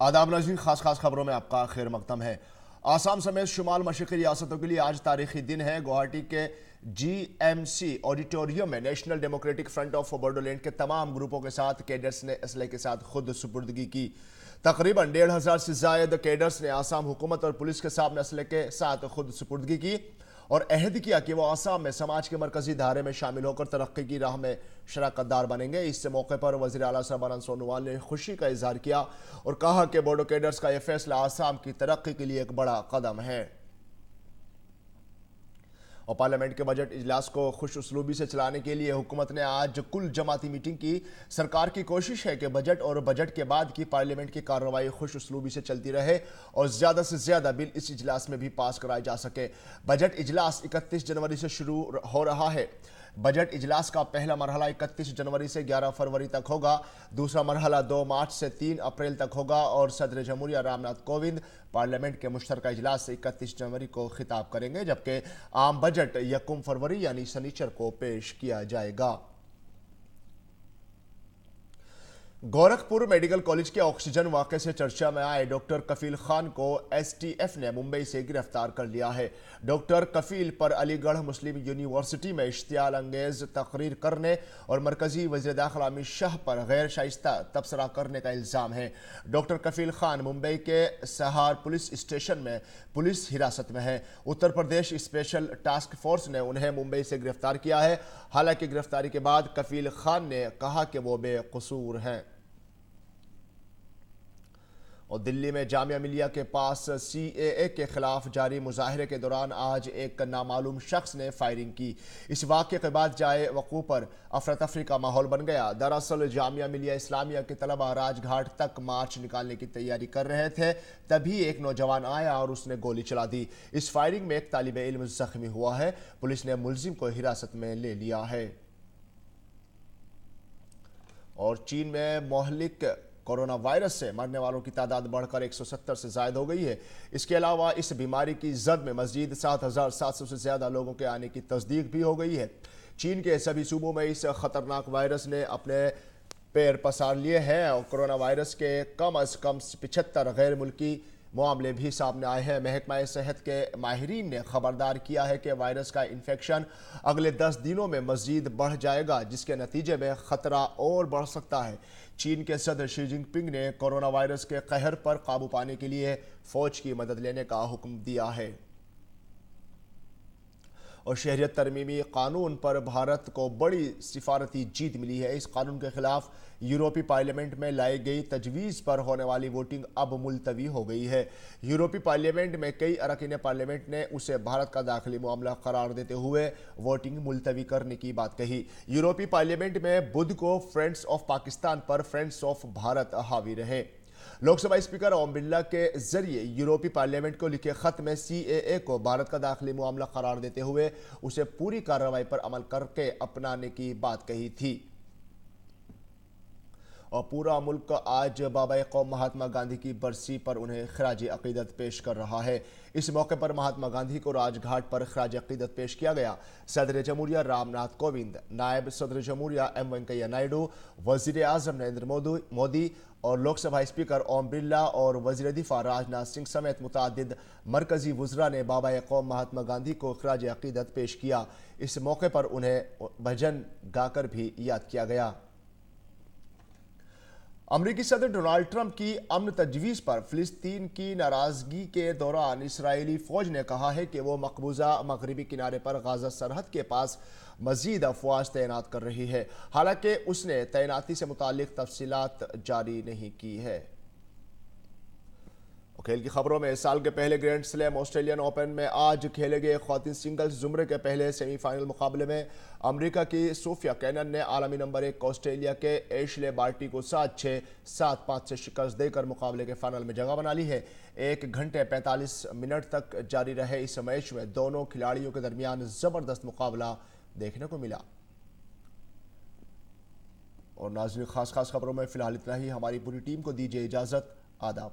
आदाब नाज़रीन, खास खबरों में आपका खैर मकदम है। आसाम समेत शुमाल मशरक़ी रियासतों के लिए आज तारीखी दिन है। गुवाहाटी के GMC ऑडिटोरियम में national democratic front of Bodoland के तमाम ग्रुपों के साथ कैडर्स ने असलहे के साथ खुद सुपुर्दगी की। तकरीबन 1,500 से ज़ायद कैडर्स ने आसाम हुकूमत और पुलिस के सामने असलहे के साथ खुद सुपुर्दगी की और अहद किया कि वो आसाम में समाज के मरकजी धारे में शामिल होकर तरक्की की राह में शराकतदार बनेंगे। इस मौके पर वज़ीर आला सर्बानंद सोनोवाल ने खुशी का इजहार किया और कहा कि बोडो कैडर्स का यह फैसला आसाम की तरक्की के लिए एक बड़ा कदम है। और पार्लियामेंट के बजट इजलास को खुश उसलूबी से चलाने के लिए हुकूमत ने आज कुल जमाती मीटिंग की। सरकार की कोशिश है कि बजट और बजट के बाद की पार्लियामेंट की कार्रवाई खुश उसलूबी से चलती रहे और ज़्यादा से ज़्यादा बिल इस इजलास में भी पास कराए जा सके। बजट इजलास 31 जनवरी से शुरू हो रहा है। बजट इजलास का पहला मरहला 31 जनवरी से 11 फरवरी तक होगा। दूसरा मरहला 2 मार्च से 3 अप्रैल तक होगा और सदर जमहूरिया रामनाथ कोविंद पार्लियामेंट के मुश्तरका इजलास से 31 जनवरी को खिताब करेंगे, जबकि आम बजट 1 फरवरी यानी शनिचर को पेश किया जाएगा। गोरखपुर मेडिकल कॉलेज के ऑक्सीजन वाक़े से चर्चा में आए डॉक्टर कफील खान को STF ने मुंबई से गिरफ्तार कर लिया है। डॉक्टर कफील पर अलीगढ़ मुस्लिम यूनिवर्सिटी में इश्तियाल अंगेज तकरीर करने और मरकजी वज़ीर दाखिला अमित शाह पर गैर शाइस्ता तबसरा करने का इल्ज़ाम है। डॉक्टर कफील खान मुंबई के सहार पुलिस स्टेशन में पुलिस हिरासत में है। Uttar Pradesh special task force ने उन्हें मुंबई से गिरफ्तार किया है। हालांकि गिरफ्तारी के बाद कफील खान ने कहा कि वो बेकसूर हैं। और दिल्ली में जामिया मिलिया के पास CAA के खिलाफ जारी मुजाहरे के दौरान आज एक नामालूम शख्स ने फायरिंग की। इस वाक़े के बाद जाए वक़ूफ़ पर अफरा तफरी का माहौल बन गया। दरअसल जामिया मिलिया इस्लामिया के तलबा राजघाट तक मार्च निकालने की तैयारी कर रहे थे, तभी एक नौजवान आया और उसने गोली चला दी। इस फायरिंग में एक तालिब इल्म जख्मी हुआ है। पुलिस ने मुलजिम को हिरासत में ले लिया है। और चीन में मोहलिक कोरोना वायरस से मरने वालों की तादाद बढ़कर 170 से ज़ायद हो गई है। इसके अलावा इस बीमारी की जद में मज़ीद 7,700 से ज़्यादा लोगों के आने की तस्दीक भी हो गई है। चीन के सभी सूबों में इस ख़तरनाक वायरस ने अपने पैर पसार लिए हैं और कोरोना वायरस के कम अज़ कम 75 गैर मुल्की मामले भी सामने आए हैं। महकमा सेहत के माहिरीन ने खबरदार किया है कि वायरस का इन्फेक्शन अगले 10 दिनों में मज़ीद बढ़ जाएगा, जिसके नतीजे में ख़तरा और बढ़ सकता है। चीन के सदर शी जिनपिंग ने कोरोना वायरस के कहर पर काबू पाने के लिए फ़ौज की मदद लेने का हुक्म दिया है। और शहरियत तरमीमी कानून पर भारत को बड़ी सिफारती जीत मिली है। इस कानून के खिलाफ यूरोपीय पार्लियामेंट में लाई गई तजवीज़ पर होने वाली वोटिंग अब मुलतवी हो गई है। यूरोपीय पार्लियामेंट में कई अरकान पार्लियामेंट ने उसे भारत का दाखिली मामला करार देते हुए वोटिंग मुलतवी करने की बात कही। यूरोपीय पार्लियामेंट में बुध को फ्रेंड्स ऑफ पाकिस्तान पर फ्रेंड्स ऑफ भारत हावी रहे। लोकसभा स्पीकर ओम बिरला के जरिए यूरोपीय पार्लियामेंट को लिखे खत में CAA को भारत का दाखिली मामला करार देते हुए उसे पूरी कार्रवाई पर अमल करके अपनाने की बात कही थी। और पूरा मुल्क आज बाबा कौम महात्मा गांधी की बरसी पर उन्हें खराज अकीदत पेश कर रहा है। इस मौके पर महात्मा गांधी को राजघाट पर खराज अकीदत पेश किया गया। सदर जमहूरिया रामनाथ कोविंद, नायब सदर जमहूरिया M वेंकैया नायडू, वज़ीर आज़म नरेंद्र मोदी और लोकसभा स्पीकर ओम बिरला और वज़ीर दिफा राजनाथ सिंह समेत मुतादिद मरकजी वुज़रा ने बाबा कौम महात्मा गांधी को खराज अकीदत पेश किया। इस मौके पर उन्हें भजन गाकर भी याद किया गया। अमरीकी सदर डोनाल्ड ट्रंप की अमन तजवीज़ पर फ़िलिस्तीन की नाराज़गी के दौरान इसराइली फ़ौज ने कहा है कि वो मकबूजा मगरबी किनारे पर गाज़ा सरहद के पास मज़ीद अफ़वाज तैनात कर रही है। हालांकि उसने तैनाती से मुताल्लिक़ तफसीलात जारी नहीं की है। खेल की खबरों में साल के पहले ग्रैंड स्लैम ऑस्ट्रेलियन ओपन में आज खेले गए ख्वातीन सिंगल्स जुमरे के पहले सेमीफाइनल मुकाबले में अमेरिका की सोफिया कैनन ने आलमी नंबर 1 ऑस्ट्रेलिया के एशले बार्टी को 7-6, 7-5 से शिकस्त देकर मुकाबले के फाइनल में जगह बना ली है। 1 घंटे 45 मिनट तक जारी रहे इस मैच में दोनों खिलाड़ियों के दरमियान ज़बरदस्त मुकाबला देखने को मिला। और नाज़रीन, खास खबरों में फिलहाल इतना ही। हमारी पूरी टीम को दीजिए इजाज़त। आदाब।